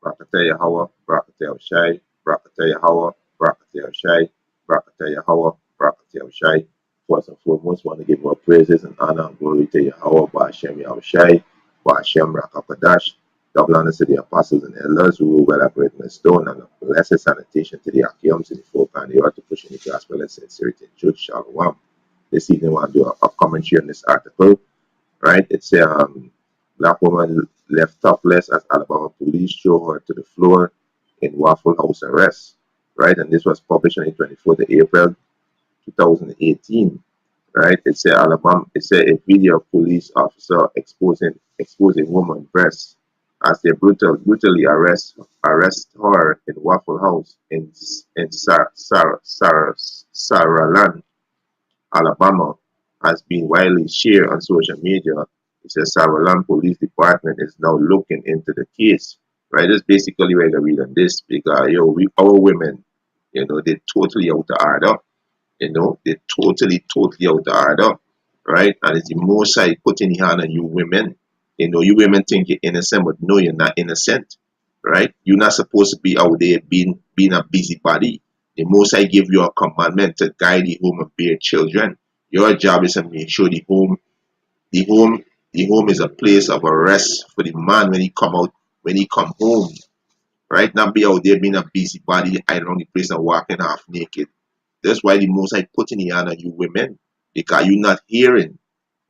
Rakata Yahawa, Rakata Shai, Rakata Yahawa, Rakata Shai, Rakata Yahawa, Rakata Shai. First and foremost, want to give our praises and honor and glory to Yahweh, Ba'ashem Yahushai, Ba'ashem Rakapadash. Double honor to the apostles and elders who will operate in the stone, and a blessed sanitation to the Akiums in the folk and the earth to push in the gospel and sincerity and truth. Shalom. This evening, I want to do a commentary on this article, right? It's black woman left topless as Alabama police show her to the floor in Waffle House arrest, right? And this was published on the 24th of April, 2018, right? It's a video of police officer exposing woman breasts as they brutally arrest her in Waffle House in Saraland, Alabama, has been widely shared on social media. It says Saraland Police Department is now looking into the case. Right? That's basically where I read on this because our women, they're totally out of order. They're totally out of order. Right? And it's the most I put in hand on you women. You women think you're innocent, but no, you're not innocent. Right? You're not supposed to be out there being a busybody. The most I give you a commandment to guide the home and bear children. Your job is to make sure the home, the home is a place of rest for the man when he come home. Right? Not be out there being a busybody, hiding around the place and walking half naked. That's why the most I put in the hand on you women, because you're not hearing,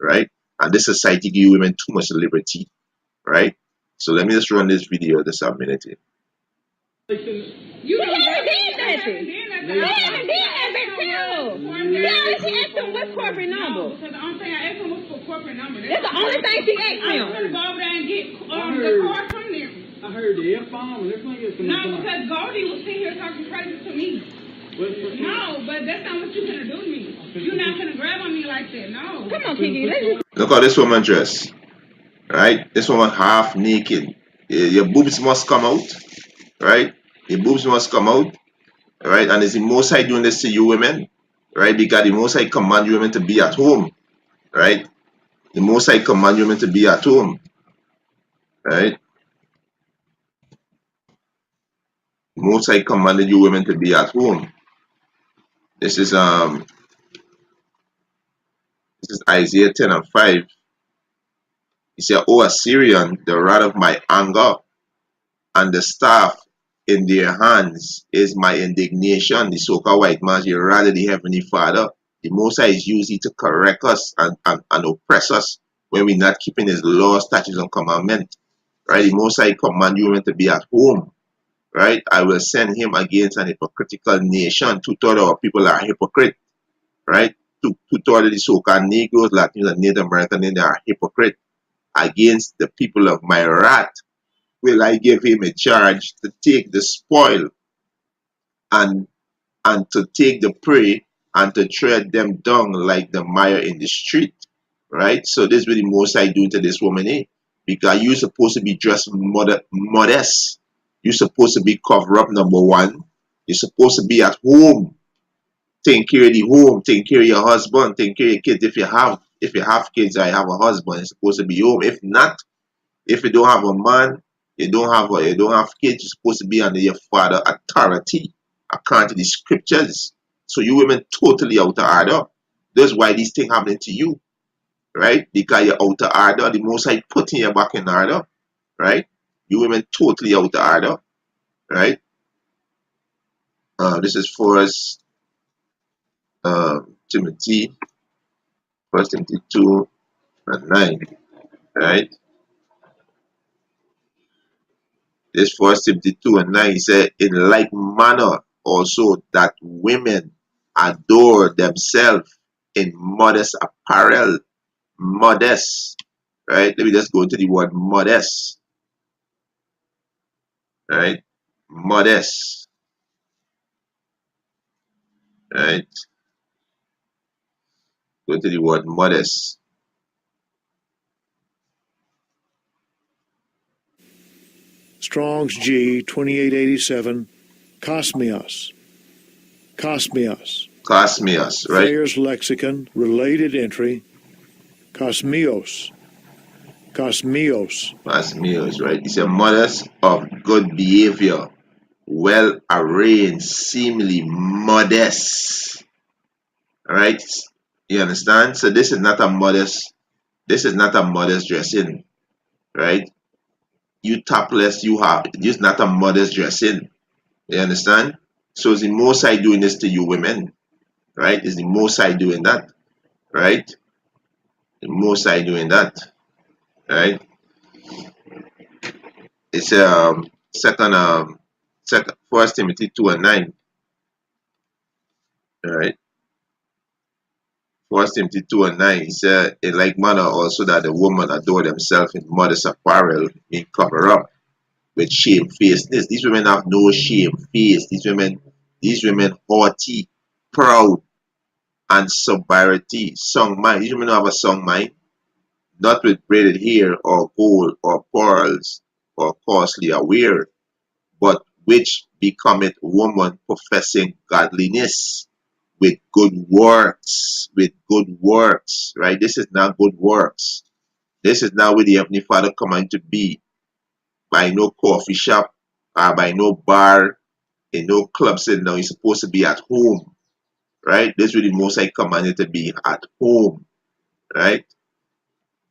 right? And this society give you women too much liberty, right? So let me just run this video just a minute. You haven't did nothing. You haven't did nothing too. Yeah, she asked him what's corporate number. Because the only thing I asked him was for corporate number. That's the only thing she asked him. I'm gonna go over there and get the card from there. I heard the F-bomb and everything. No, because Goldie was sitting here talking crazy to me. No, but that's not what you're gonna do to me. You're not gonna grab on me like that. No. Come on, Kiki. Look how this woman dressed, right? This woman half naked. Your boobs must come out, right? Your boobs must come out, right? And is the Most High doing this to you women, right? Because the Most High command you women to be at home, right? The Most High command you women to be at home, right? The Most High commanded you women to be at home. This is Isaiah 10 and 5. He said, "O Assyrian, the rod of my anger and the staff in their hands is my indignation." The so-called white man, you rather the Heavenly Father. The Most High is used to correct us and oppress us when we're not keeping His laws, statutes, and commandments. Right? The Most High command you to be at home. Right? I will send him against an hypocritical nation. Two-thirds of our people are hypocrite. Right? Two-thirds of the so-called Negroes, Latinos, and Native Americans, they are hypocrite. Against the people of my wrath will I give him a charge to take the spoil and to take the prey and to tread them down like the mire in the street. Right? So this is what the Most High doing to this woman, because you're supposed to be dressed modest. You're supposed to be covered up, number one. You're supposed to be at home. Take care of the home, take care of your husband, take care of your kids. If you have kids, I have a husband, you're supposed to be home. If not, if you don't have a man, you don't have kids, you're supposed to be under your father authority according to the scriptures. So you women totally out of order. That's why these things happening to you, right? Because you're out of order. The Most High putting you back in order, right? You women totally out of order, right? This is First Timothy, First Timothy 2 and 9, right? This First Timothy 2 and 9, he said, "In like manner also that women adore themselves in modest apparel." Modest, right? Let me just go into the word modest, right? Modest, right? Go into the word modest. Strong's G 2887, Cosmios. Cosmios. Cosmios, right? Thayer's Lexicon, related entry, Cosmios. Cosmios. Cosmios, right? It says mothers of good behavior, well arranged, seemingly modest. Right? You understand? So this is not a modest. This is not a modest dressing, right? You topless, you have. This is not a modest dressing. You understand? So it's the Most High doing this to you women, right? It's the Most High doing that, right? The Most High doing that, right? It's second First Timothy 2:9, right? First Timothy 2:9. He said, in like manner also that the woman adore themselves in modest apparel, being covered up with shamefacedness. These women have no shame face. These women haughty, proud, and sobriety, song mind. These women have a song mind, not with braided hair or gold or pearls or costly wear, but which becometh woman professing godliness with good works, right? This is not good works. This is not where the Heavenly Father command to be, by no coffee shop, or by no bar, in no club sitting down. You're supposed to be at home, right? This is where the Most High commanded to be at home, right?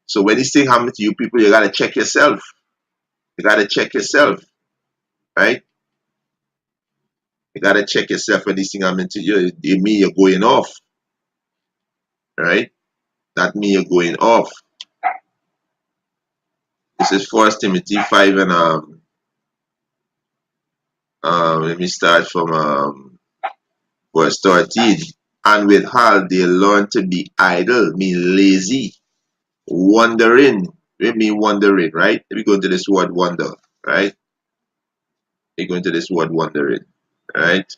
So when this thing happens to you people, you gotta check yourself. You gotta check yourself, right? You gotta check yourself when this thing happens to you. It mean you're going off, right? That mean you're going off. This is First Timothy 5 and let me start from verse 13. And with her they learn to be idle, mean lazy, wandering. We mean wandering, right? Let me go into this word wonder, right? Let me go into this word wandering, right?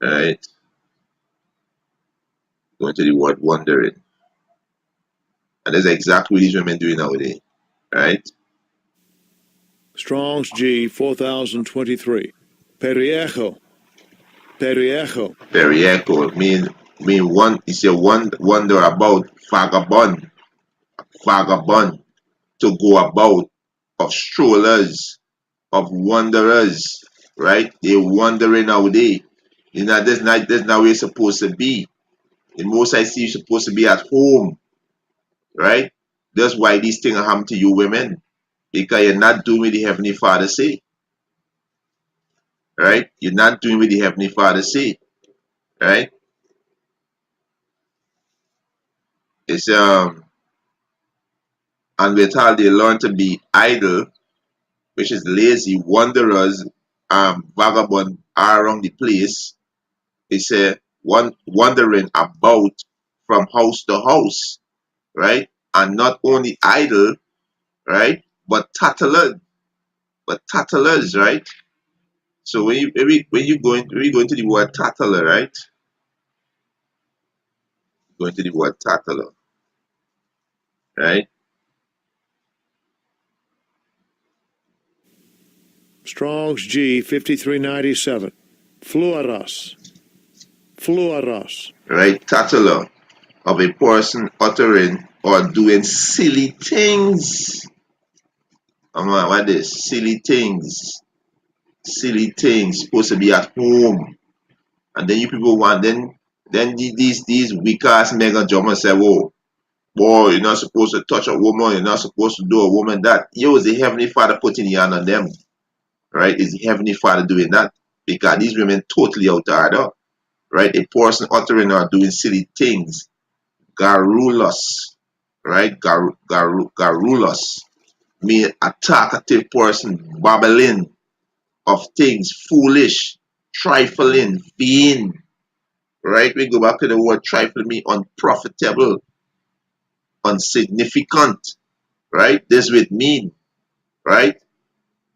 Right? Go into the word wandering. And that's exactly what these women doing nowadays, right? Strong's G 4023. Periejo. Periejo. Periecho mean one. It's a wonder about vagabond to go about, of strollers, of wanderers, right? They wandering nowadays. You know, that's not where you're supposed to be. The most I see, you're supposed to be at home, right? That's why these things happen to you women, because you're not doing what the Heavenly Father say, right? You're not doing what the Heavenly Father say, right? It's and with all they learn to be idle, which is lazy, wanderers, vagabond are around the place. It's one wandering about from house to house, right? And not only idle, right? But tattlers, right? So when you go into the word tattler, right? Go into the word tattler, right? Strong's G 5397. Fluoros. Fluoros. Right? Tattler of a person uttering or doing silly things. What is silly things? Silly things. Supposed to be at home, and then you people want then these weak ass mega drummers say, "Whoa, boy, you're not supposed to touch a woman. You're not supposed to do a woman that." Yo, is the Heavenly Father putting the hand on them, right? Is the Heavenly Father doing that? Because these women totally out of order, right? A person uttering or doing silly things, garrulous, right? Garrulous mean a talkative person, babbling of things, foolish, trifling, vain, right? We go back to the word trifling, mean unprofitable, insignificant, right? This would mean, right?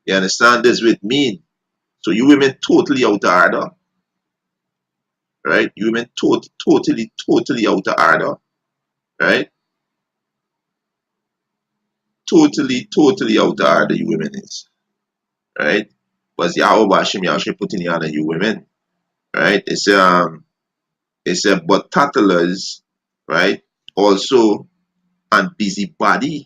You understand? This would mean. So you women totally out of order, right? You women totally out of order, right? Totally out of order, you women is, right? But Yahweh Hashem putting the honor you women, right? It's It said, but tattlers, right, also, and busybody